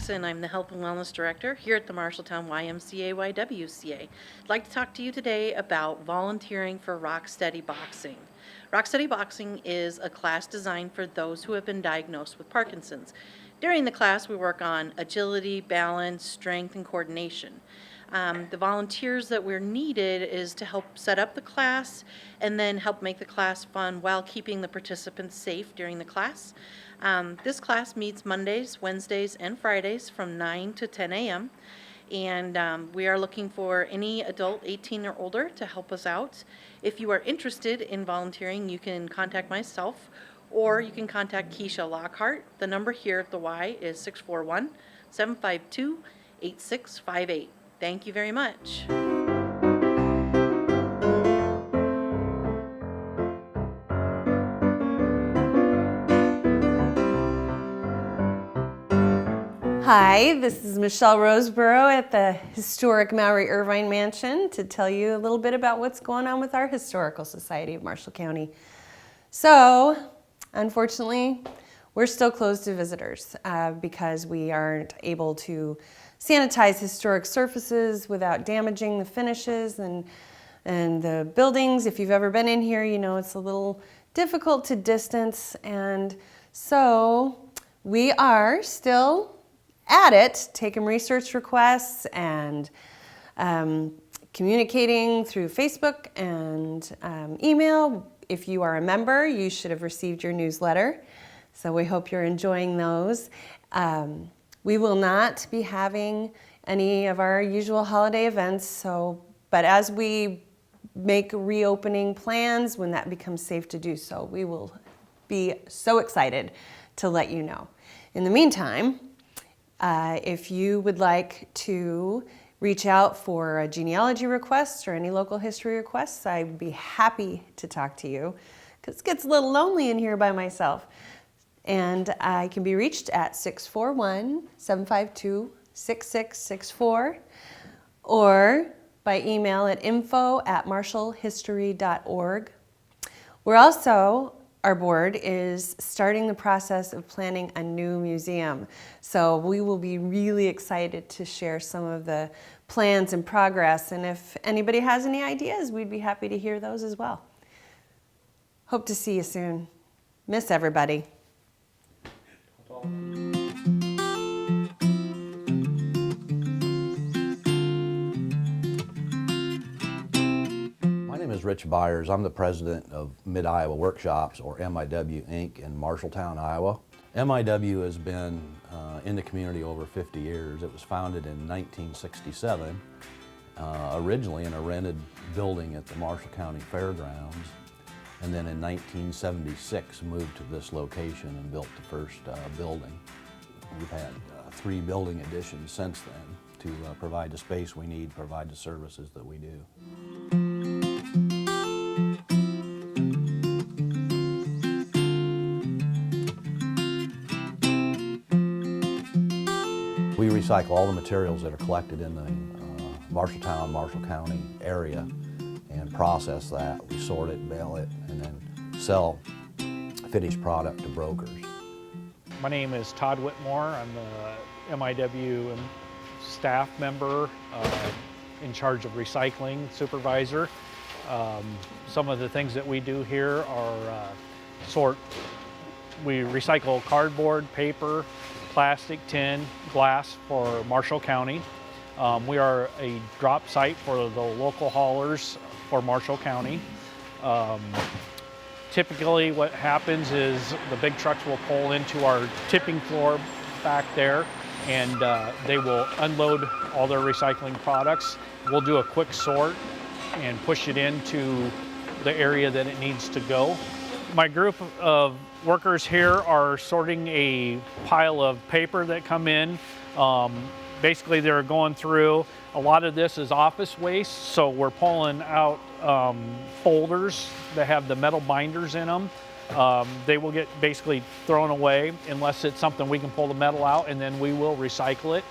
Jackson. I'm the Health and Wellness Director here at the Marshalltown YMCA-YWCA. I'd like to talk to you today about volunteering for Rocksteady Boxing. Rocksteady Boxing is a class designed for those who have been diagnosed with Parkinson's. During the class, we work on agility, balance, strength, and coordination. The volunteers that we're needed is to help set up the class and then help make the class fun while keeping the participants safe during the class. This class meets Mondays, Wednesdays, and Fridays from 9 to 10 a.m. And we are looking for any adult 18 or older to help us out. If you are interested in volunteering, you can contact myself or you can contact Keisha Lockhart. The number here at the Y is 641-752-8658. Thank you very much. Hi, this is Michelle Roseborough at the historic Mowry Irvine Mansion to tell you a little bit about what's going on with our Historical Society of Marshall County. So, unfortunately, we're still closed to visitors because we aren't able to sanitize historic surfaces without damaging the finishes and the buildings. If you've ever been in here, you know it's a little difficult to distance, and so we are still at it, taking research requests and communicating through Facebook and email. If you are a member, you should have received your newsletter, so we hope you're enjoying those. We will not be having any of our usual holiday events, but as we make reopening plans, when that becomes safe to do so, we will be so excited to let you know. In the meantime, if you would like to reach out for a genealogy request or any local history requests, I'd be happy to talk to you because it gets a little lonely in here by myself. And I can be reached at 641-752-6664 or by email at info@marshallhistory.org. Our board is starting the process of planning a new museum. So we will be really excited to share some of the plans and progress. And if anybody has any ideas, we'd be happy to hear those as well. Hope to see you soon. Miss everybody. My name is Rich Byers. I'm the president of Mid-Iowa Workshops, or MIW Inc. in Marshalltown, Iowa. MIW has been in the community over 50 years. It was founded in 1967, originally in a rented building at the Marshall County Fairgrounds, and then in 1976 moved to this location and built the first building. We've had 3 building additions since then to provide the space we need, provide the services that we do. We recycle all the materials that are collected in the Marshalltown, Marshall County area and process that. We sort it, bale it, and then sell finished product to brokers. My name is Todd Whitmore. I'm the MIW staff member in charge of recycling supervisor. Some of the things that we do here are we recycle cardboard, paper, plastic, tin, glass for Marshall County. We are a drop site for the local haulers for Marshall County. Typically what happens is the big trucks will pull into our tipping floor back there, and they will unload all their recycling products. We'll do a quick sort and push it into the area that it needs to go. My group of workers here are sorting a pile of paper that come in. Basically they're going through, a lot of this is office waste, so we're pulling out folders that have the metal binders in them. They will get basically thrown away unless it's something we can pull the metal out, and then we will recycle it.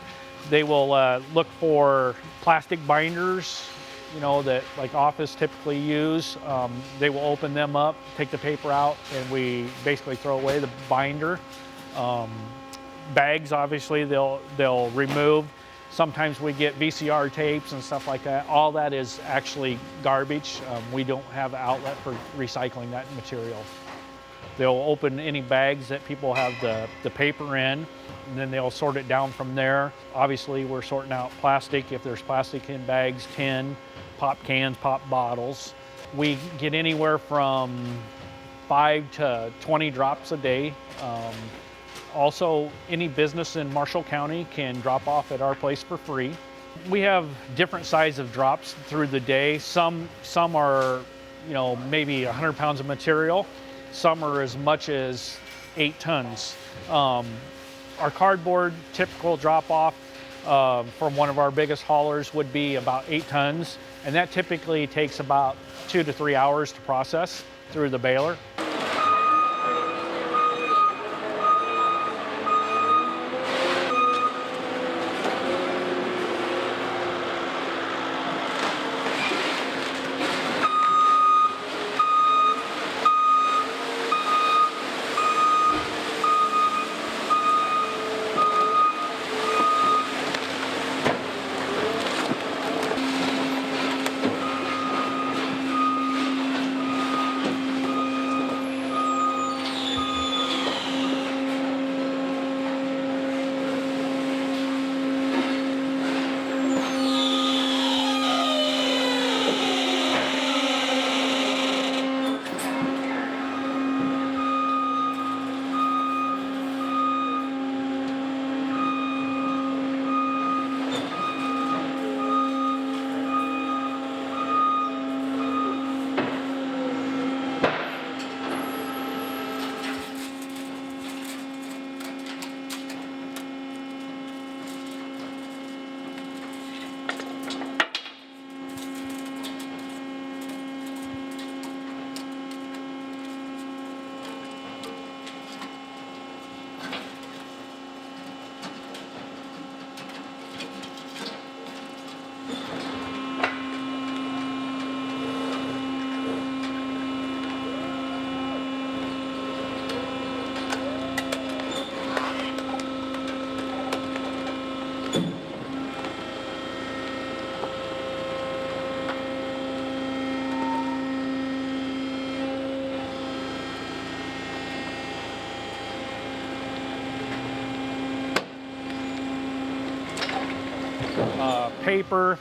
They will look for plastic binders, you know, that like office typically use. They will open them up, take the paper out, and we basically throw away the binder. bags, obviously, they'll remove. Sometimes we get VCR tapes and stuff like that. All that is actually garbage. We don't have an outlet for recycling that material. They'll open any bags that people have the paper in, and then they'll sort it down from there. Obviously, we're sorting out plastic, if there's plastic in bags, tin, pop cans, pop bottles. We get anywhere from 5 to 20 drops a day. Also, any business in Marshall County can drop off at our place for free. We have different size of drops through the day. Some are, maybe 100 pounds of material. Some are as much as 8 tons. Our cardboard typical drop off from one of our biggest haulers would be about 8 tons, and that typically takes about 2 to 3 hours to process through the baler. Paper,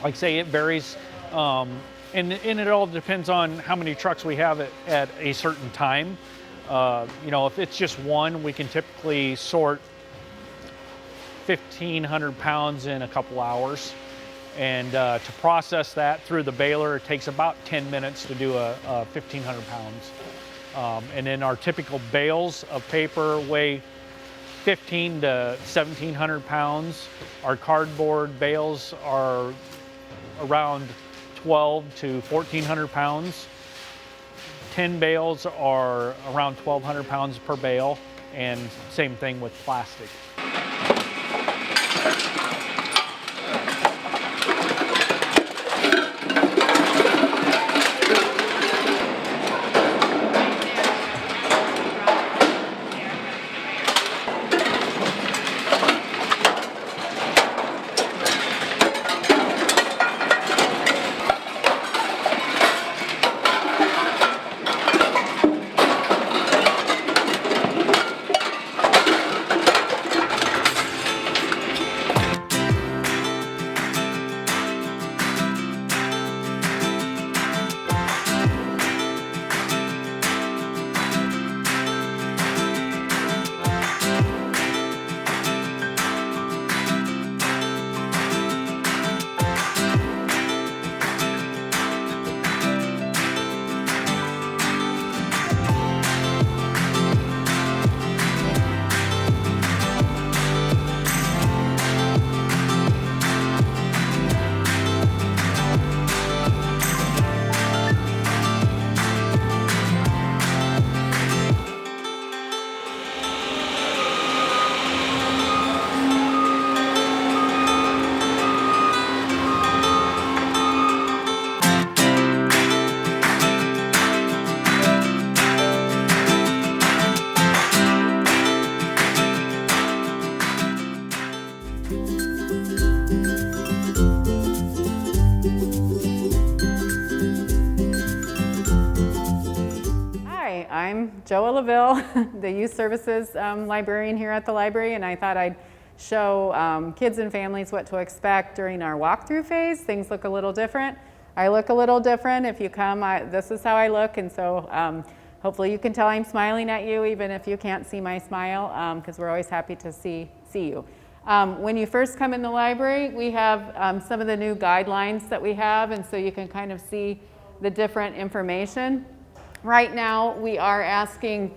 like I say, it varies, and it all depends on how many trucks we have at a certain time. If it's just one, we can typically sort 1,500 pounds in a couple hours, and to process that through the baler, it takes about 10 minutes to do a 1,500 pounds. And then our typical bales of paper weigh 1,500 to 1,700 pounds. Our cardboard bales are around 12 to 1,400 pounds. Tin bales are around 1,200 pounds per bale, and same thing with plastic. Hi, I'm Joa LaVille, the Youth Services librarian here at the library, and I thought I'd show kids and families what to expect during our walkthrough phase. Things look a little different. I look a little different. If you come, this is how I look, and so hopefully you can tell I'm smiling at you even if you can't see my smile, because we're always happy to see you. When you first come in the library, we have some of the new guidelines that we have, and so you can kind of see the different information. Right now, we are asking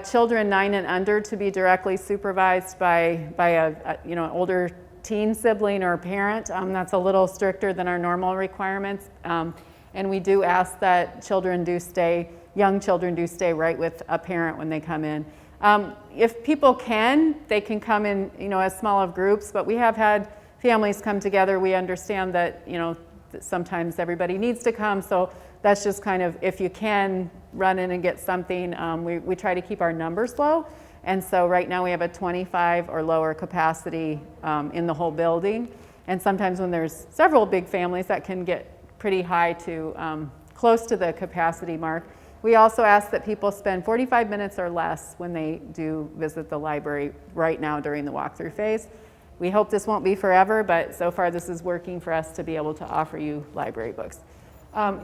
children 9 and under to be directly supervised by an older teen sibling or parent. That's a little stricter than our normal requirements, and we do ask that young children do stay right with a parent when they come in. If people can, they can come in, as small of groups, but we have had families come together. We understand that, that sometimes everybody needs to come, so that's just kind of, if you can run in and get something, we try to keep our numbers low. And so right now we have a 25 or lower capacity in the whole building. And sometimes when there's several big families, that can get pretty high to close to the capacity mark. We also ask that people spend 45 minutes or less when they do visit the library right now during the walkthrough phase. We hope this won't be forever, but so far this is working for us to be able to offer you library books.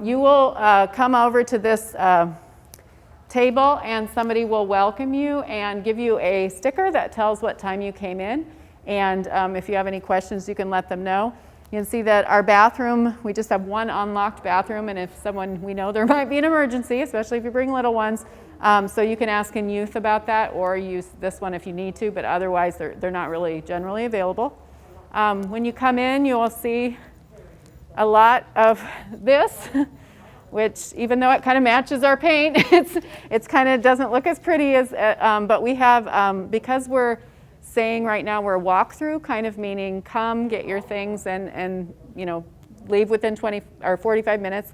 You will come over to this table and somebody will welcome you and give you a sticker that tells what time you came in. And if you have any questions, you can let them know. You can see that our bathroom, we just have one unlocked bathroom, and if we know there might be an emergency, especially if you bring little ones, so you can ask in youth about that or use this one if you need to, but otherwise they're not really generally available. When you come in, you will see a lot of this, which even though it kind of matches our paint, it's kind of doesn't look as pretty as, but we have, because we're saying right now we're walkthrough, kind of meaning come, get your things and leave within 20 or 45 minutes.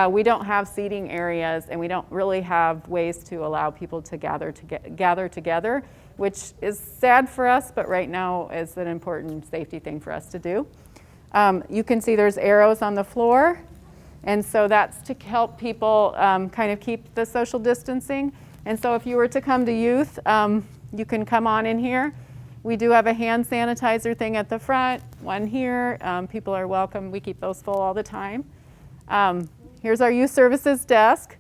We don't have seating areas and we don't really have ways to allow people to gather together, which is sad for us, but right now is an important safety thing for us to do. You can see there's arrows on the floor, and so that's to help people kind of keep the social distancing. And so if you were to come to youth, you can come on in here. We do have a hand sanitizer thing at the front, one here. People are welcome. We keep those full all the time. Here's our youth services desk.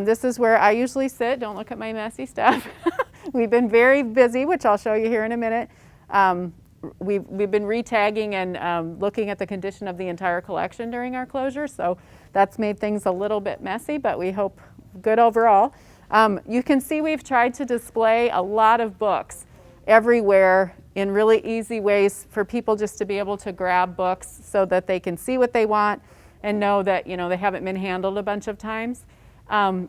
This is where I usually sit. Don't look at my messy stuff. We've been very busy, which I'll show you here in a minute. We've been re-tagging and looking at the condition of the entire collection during our closure, so that's made things a little bit messy, but we hope good overall. You can see we've tried to display a lot of books everywhere in really easy ways for people just to be able to grab books so that they can see what they want and know that they haven't been handled a bunch of times.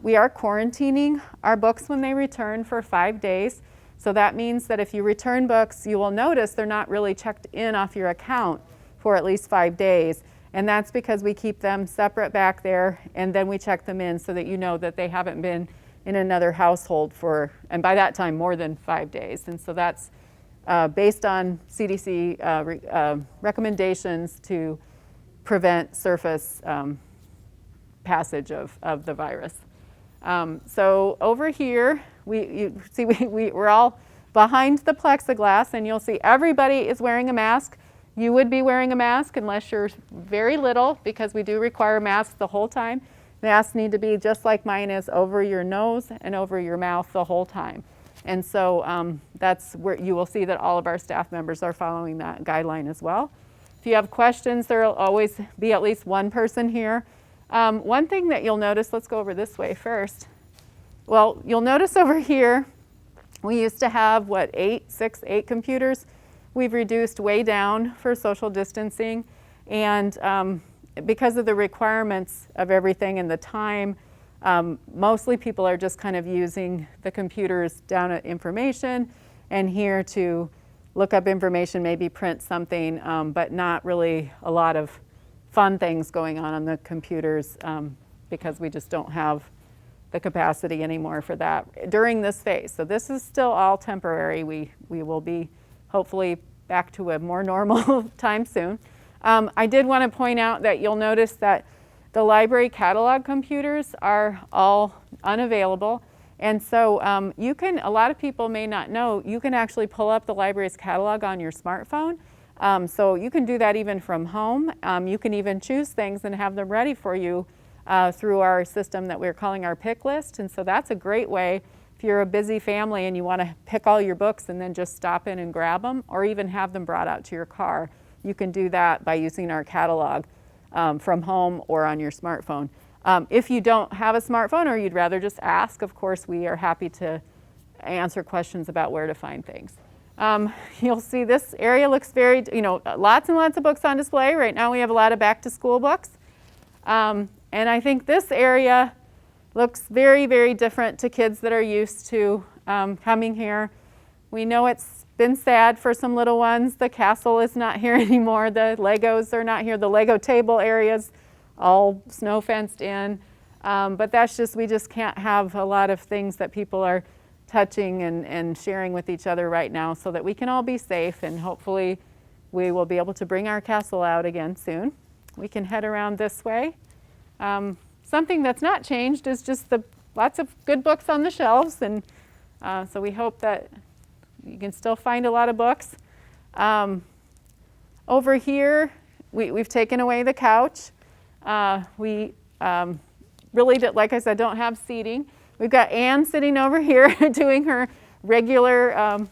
We are quarantining our books when they return for 5 days. So that means that if you return books, you will notice they're not really checked in off your account for at least 5 days. And that's because we keep them separate back there and then we check them in so that you know that they haven't been in another household for, and by that time, more than 5 days. And so that's based on CDC recommendations to prevent surface passage of the virus. So over here, we're all behind the plexiglass, and you'll see everybody is wearing a mask. You would be wearing a mask unless you're very little, because we do require masks the whole time. Masks need to be just like mine is, over your nose and over your mouth the whole time. And so that's where you will see that all of our staff members are following that guideline as well. If you have questions, there will always be at least one person here. One thing that you'll notice, let's go over this way first. Well, you'll notice over here, we used to have, 8 computers. We've reduced way down for social distancing. And because of the requirements of everything and the time, mostly people are just kind of using the computers down at information and here to look up information, maybe print something, but not really a lot of fun things going on the computers because we just don't have the capacity anymore for that during this phase. So this is still all temporary. We will be hopefully back to a more normal time soon. I did want to point out that you'll notice that the library catalog computers are all unavailable. And so you can, a lot of people may not know, you can actually pull up the library's catalog on your smartphone. So you can do that even from home. You can even choose things and have them ready for you through our system that we're calling our pick list. And so that's a great way if you're a busy family and you want to pick all your books and then just stop in and grab them, or even have them brought out to your car. You can do that by using our catalog from home or on your smartphone. If you don't have a smartphone or you'd rather just ask, of course, we are happy to answer questions about where to find things. You'll see this area looks very, lots and lots of books on display. Right now we have a lot of back to school books. And I think this area looks very, very different to kids that are used to coming here. We know it's been sad for some little ones. The castle is not here anymore. The Legos are not here. The Lego table areas all snow fenced in. But that's just, we just can't have a lot of things that people are touching and sharing with each other right now, so that we can all be safe, and hopefully we will be able to bring our castle out again soon. We can head around this way. Something that's not changed is just the lots of good books on the shelves, and so we hope that you can still find a lot of books. Over here, we've taken away the couch. We really, like I said, don't have seating. We've got Anne sitting over here doing her regular,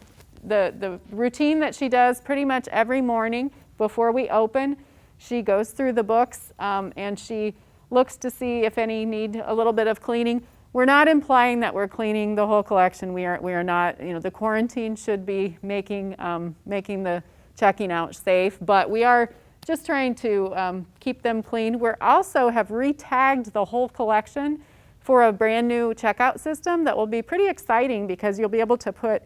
the routine that she does pretty much every morning before we open. She goes through the books and she looks to see if any need a little bit of cleaning. We're not implying that we're cleaning the whole collection. We are not, the quarantine should be making the checking out safe, but we are just trying to keep them clean. We also have re-tagged the whole collection for a brand new checkout system that will be pretty exciting, because you'll be able to put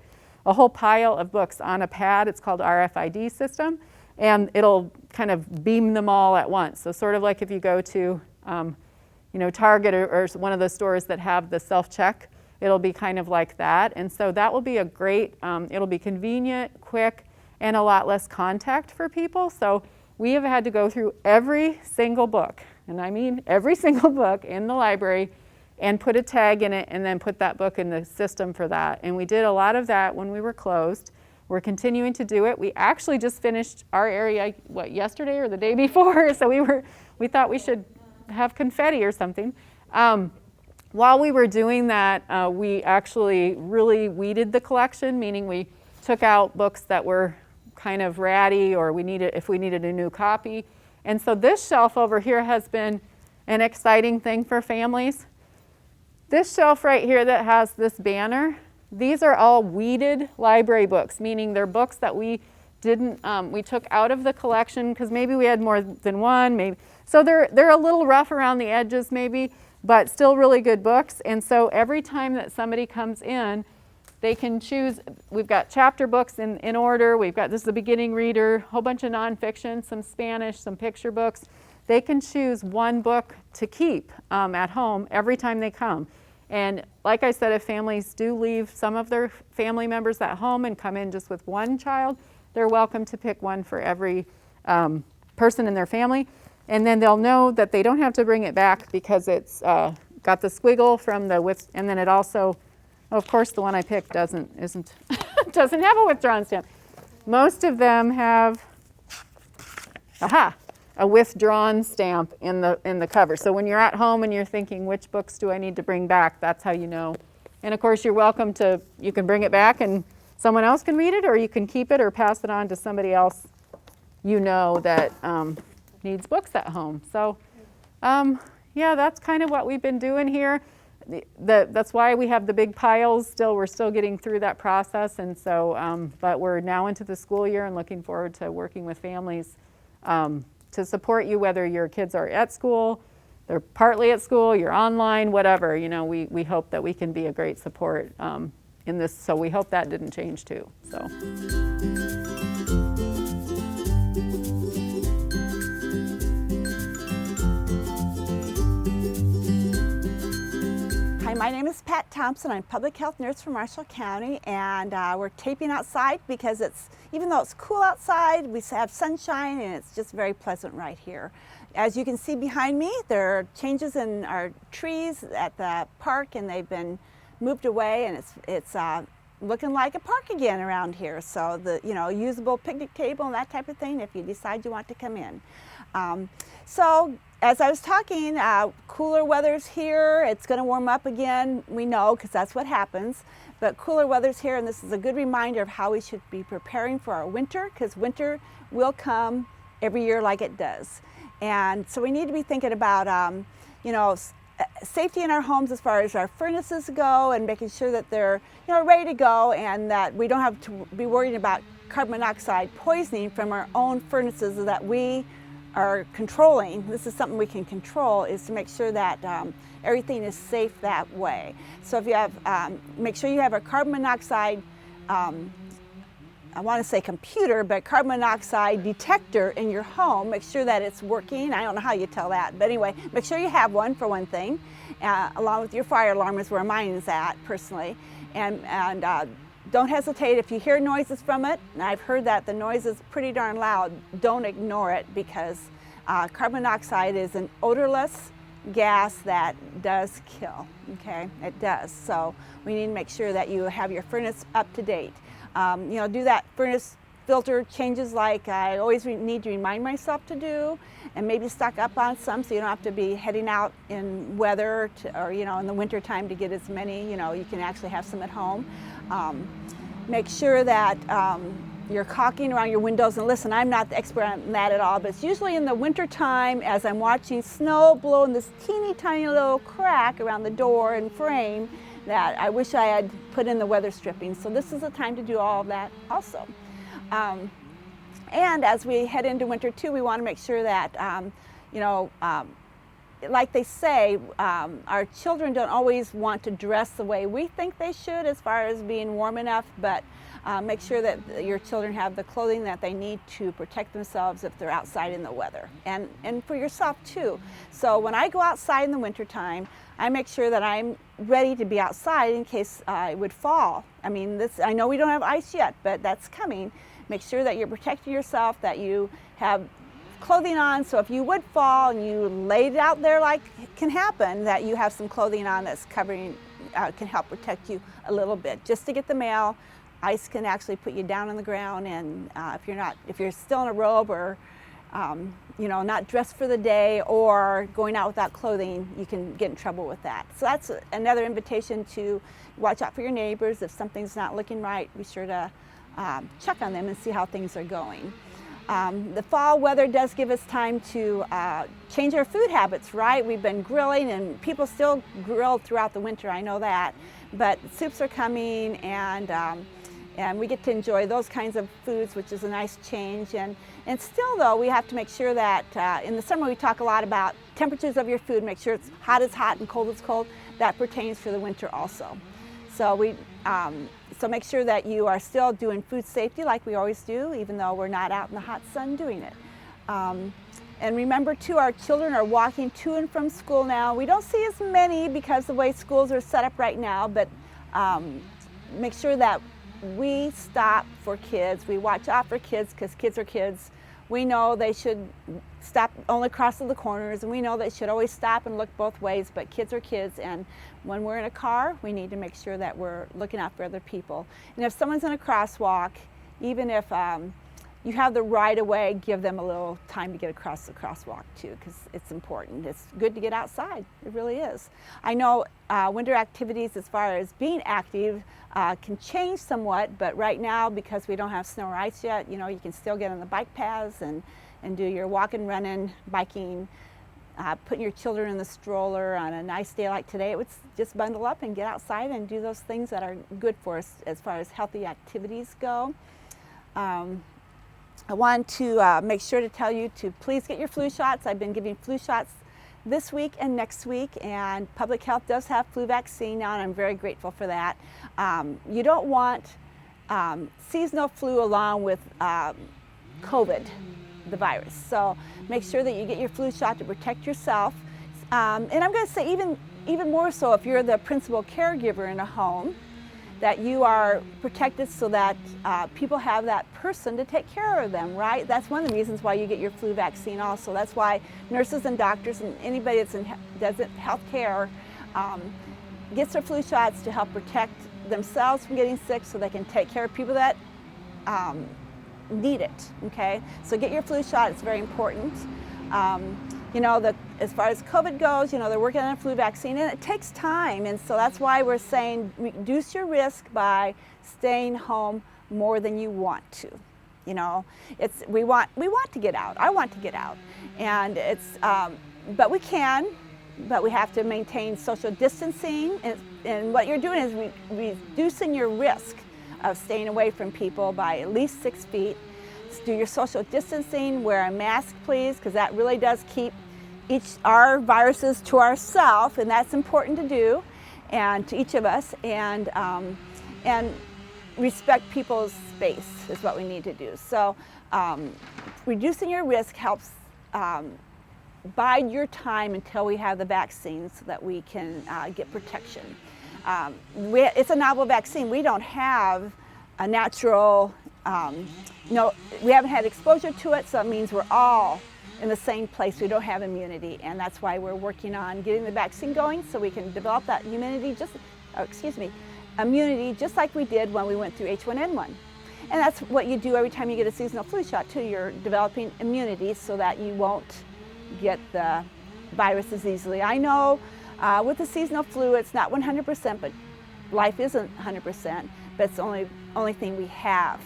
a whole pile of books on a pad. It's called RFID system, and it'll kind of beam them all at once. So sort of like if you go to Target or one of the stores that have the self-check, it'll be kind of like that. And so that will be a great, it'll be convenient, quick, and a lot less contact for people. So we have had to go through every single book, and I mean every single book in the library, and put a tag in it and then put that book in the system for that. And we did a lot of that when we were closed. We're continuing to do it. We actually just finished our area, yesterday or the day before? So we thought we should have confetti or something. While we were doing that, we actually really weeded the collection, meaning we took out books that were kind of ratty, or if we needed a new copy. And so this shelf over here has been an exciting thing for families. This shelf right here that has this banner, these are all weeded library books, meaning they're books that we took out of the collection because maybe we had more than one, maybe. So they're a little rough around the edges maybe, but still really good books. And so every time that somebody comes in, they can choose. We've got chapter books in order. This is the beginning reader, a whole bunch of nonfiction, some Spanish, some picture books. They can choose one book to keep at home every time they come. And like I said, if families do leave some of their family members at home and come in just with one child, they're welcome to pick one for every person in their family. And then they'll know that they don't have to bring it back, because it's got the squiggle from the width, and then it also, of course, the one I picked doesn't have a withdrawn stamp. Most of them have a withdrawn stamp in the cover. So when you're at home and you're thinking, which books do I need to bring back, that's how you know. And of course, you're welcome to, you can bring it back and someone else can read it, or you can keep it or pass it on to somebody else that needs books at home. So yeah, that's kind of what we've been doing here. That's why we have the big piles still. We're still getting through that process, and so but we're now into the school year and looking forward to working with families to support you, whether your kids are at school, they're partly at school, you're online, whatever. We hope that we can be a great support in this. So we hope that didn't change too. So. Hi, my name is Pat Thompson. I'm public health nurse for Marshall County, and we're taping outside because it's even though it's cool outside, we have sunshine and it's just very pleasant right here. As you can see behind me, there are changes in our trees at the park, and they've been moved away, and it's looking like a park again around here. So the usable picnic table and that type of thing if you decide you want to come in. So as I was talking, cooler weather's here. It's going to warm up again. We know, because that's what happens. But cooler weather's here, and this is a good reminder of how we should be preparing for our winter, because winter will come every year like it does. And so we need to be thinking about, safety in our homes as far as our furnaces go, and making sure that they're ready to go, and that we don't have to be worried about carbon monoxide poisoning from our own furnaces that we are controlling. This is something we can control, is to make sure that everything is safe that way. So if you have, make sure you have a carbon monoxide, I want to say computer, but carbon monoxide detector in your home. Make sure that it's working. I don't know how you tell that, but anyway, make sure you have one for one thing, along with your fire alarm is where mine is at personally. And don't hesitate if you hear noises from it. And I've heard that the noise is pretty darn loud. Don't ignore it, because carbon monoxide is an odorless gas that does kill. Okay, it does. So we need to make sure that you have your furnace up to date. Do that furnace filter changes like I always need to remind myself to do, and maybe stock up on some so you don't have to be heading out in weather or in the winter time to get as many. You can actually have some at home. Make sure that you're caulking around your windows, and listen, I'm not the expert on that at all, but it's usually in the winter time as I'm watching snow blow in this teeny tiny little crack around the door and frame that I wish I had put in the weather stripping. So this is the time to do all of that also. And as we head into winter too, we want to make sure that, like they say, our children don't always want to dress the way we think they should as far as being warm enough, but make sure that your children have the clothing that they need to protect themselves if they're outside in the weather, and for yourself too. So when I go outside in the wintertime, I make sure that I'm ready to be outside in case it would fall. I mean, I know we don't have ice yet, but that's coming. Make sure that you're protecting yourself, that you have clothing on, so if you would fall and you laid it out there like it can happen, that you have some clothing on that's covering, can help protect you a little bit. Just to get the mail, ice can actually put you down on the ground, and if you're still in a robe or not dressed for the day or going out without clothing, you can get in trouble with that. So that's another invitation to watch out for your neighbors. If something's not looking right, be sure to check on them and see how things are going. The fall weather does give us time to change our food habits, right? We've been grilling, and people still grill throughout the winter, I know that, but soups are coming, and we get to enjoy those kinds of foods, which is a nice change. And still though, we have to make sure that in the summer we talk a lot about temperatures of your food, make sure it's hot as hot and cold as cold. That pertains for the winter also. So so make sure that you are still doing food safety like we always do, even though we're not out in the hot sun doing it. And remember too, our children are walking to and from school now. We don't see as many because the way schools are set up right now, but make sure that we stop for kids. We watch out for kids, because kids are kids. We know they should stop only crossing the corners, and we know they should always stop and look both ways, but kids are kids, and when we're in a car, we need to make sure that we're looking out for other people. And if someone's in a crosswalk, even if you have the right of way, give them a little time to get across the crosswalk too, because it's important. It's good to get outside, it really is. I know winter activities as far as being active can change somewhat, but right now, because we don't have snow or ice yet, you can still get on the bike paths and do your walking, running, biking, putting your children in the stroller on a nice day like today. It would just bundle up and get outside and do those things that are good for us as far as healthy activities go. I want to make sure to tell you to please get your flu shots. I've been giving flu shots this week and next week, and Public Health does have flu vaccine now, and I'm very grateful for that. You don't want seasonal flu along with COVID, the virus. So make sure that you get your flu shot to protect yourself. And I'm going to say even more so if you're the principal caregiver in a home, that you are protected so that people have that person to take care of them, right? That's one of the reasons why you get your flu vaccine also. That's why nurses and doctors and anybody does health care gets their flu shots to help protect themselves from getting sick so they can take care of people that need it, okay? So get your flu shot, it's very important. You know, as far as COVID goes, you know, they're working on a flu vaccine and it takes time, and so that's why we're saying reduce your risk by staying home more than you want to. You know, we want to get out. I want to get out, and but we can, but we have to maintain social distancing, and what you're doing is reducing your risk of staying away from people by at least 6 feet. Do your social distancing, wear a mask please, because that really does keep our viruses to ourselves, and that's important to do, and to each of us, and respect people's space is what we need to do. So reducing your risk helps bide your time until we have the vaccine so that we can get protection. It's a novel vaccine. We don't have a natural, we haven't had exposure to it, so it means we're all in the same place. We don't have immunity, and that's why we're working on getting the vaccine going so we can develop that immunity just like we did when we went through H1N1. And that's what you do every time you get a seasonal flu shot too. You're developing immunity so that you won't get the virus as easily. I know with the seasonal flu it's not 100%, but life isn't 100%, but it's the only thing we have.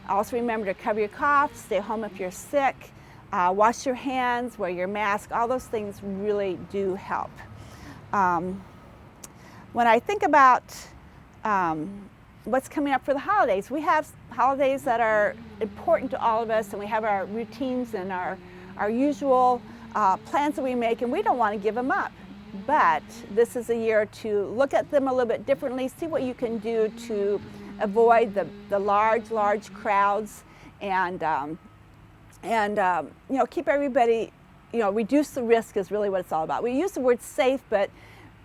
Also remember to cover your cough, stay home if you're sick, wash your hands, wear your mask. All those things really do help. When I think about what's coming up for the holidays, we have holidays that are important to all of us, and we have our routines and our usual plans that we make, and we don't want to give them up. But this is a year to look at them a little bit differently, see what you can do to avoid the large crowds, and keep everybody, reduce the risk is really what it's all about. We use the word safe, but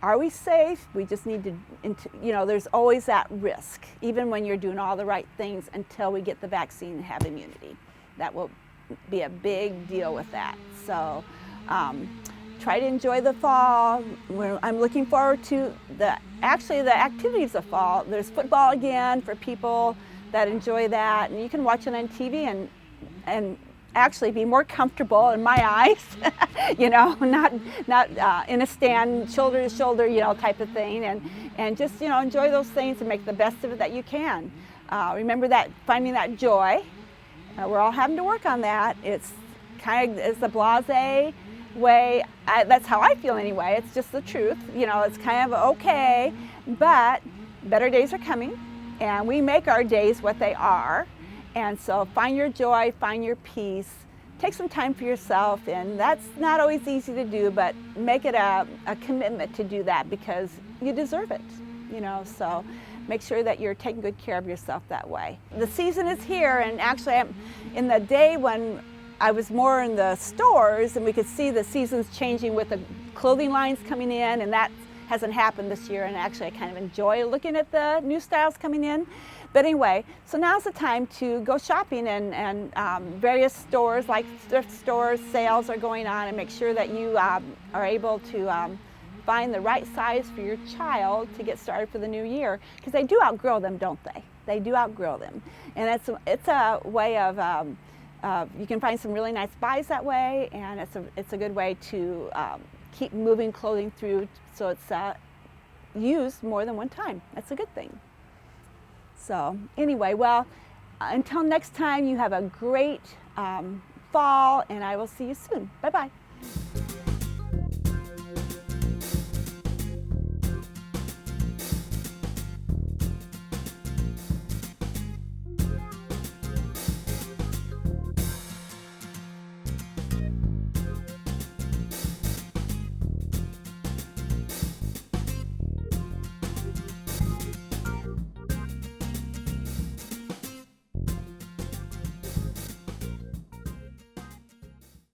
are we safe? We just need to, there's always that risk, even when you're doing all the right things until we get the vaccine and have immunity. That will be a big deal with that. So try to enjoy the fall. I'm looking forward to the activities of fall. There's football again for people that enjoy that, and you can watch it on TV and actually be more comfortable in my eyes, not in a stand, shoulder to shoulder, type of thing, and just, enjoy those things and make the best of it that you can. Remember that finding that joy. We're all having to work on that. It's the blasé way. That's how I feel anyway. It's just the truth. It's kind of okay, but better days are coming, and we make our days what they are. And so find your joy, find your peace, take some time for yourself, and that's not always easy to do, but make it a commitment to do that because you deserve it, so make sure that you're taking good care of yourself that way. The season is here, and actually in the day when I was more in the stores and we could see the seasons changing with the clothing lines coming in, and that hasn't happened this year, and actually I kind of enjoy looking at the new styles coming in. But anyway, so now's the time to go shopping, and various stores like thrift stores, sales are going on, and make sure that you are able to find the right size for your child to get started for the new year, because they do outgrow them, don't they? They do outgrow them, and it's a way of you can find some really nice buys that way, and it's a good way to keep moving clothing through so it's used more than one time. That's a good thing. So anyway, well, until next time, you have a great fall, and I will see you soon. Bye-bye.